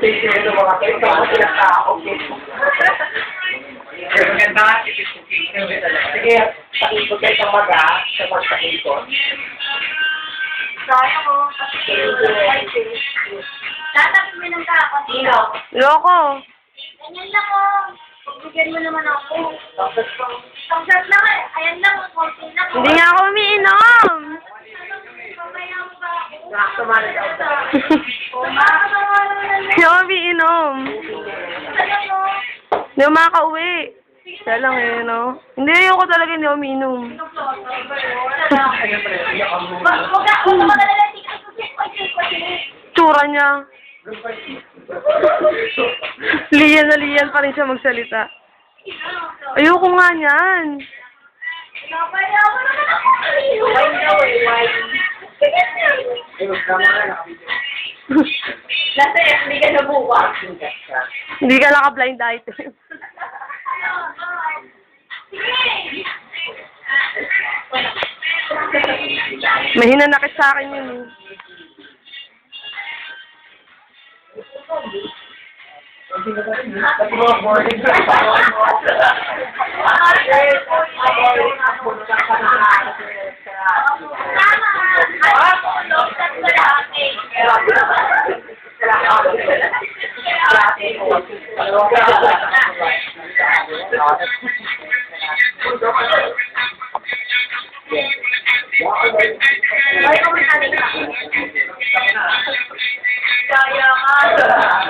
Ito mga kayo, ito mga sinatao. Maganda nga, sige, pakikot kayo sa maga, sa magpakikot. Kaya ko. Tatapin mo ng kako. Sino? Loko. Ganyan lang o. Pagbigyan mo naman ako. Pagsat lang eh. Ayan lang. Konti lang. Hindi nga ako umiinom. Mamaya mo ba ako? Nakasama na daw. Makakasama naman lang. Hindi ako umiinom. Alam mo. Hindi ako makaka-uwi. Kaya lang eh, no? Hindi, ayoko talaga hindi ako umiinom. Huwag ka magalala. Tsura niya. Liyan na liyan pa rin siya magsalita. Ayoko nga niyan. Napaya mo naman ako. Wine daw eh, wine. Nasa FB ka na bukas. Hindi ka naka-blind item. May hinanakit sa akin yun eh. Tama.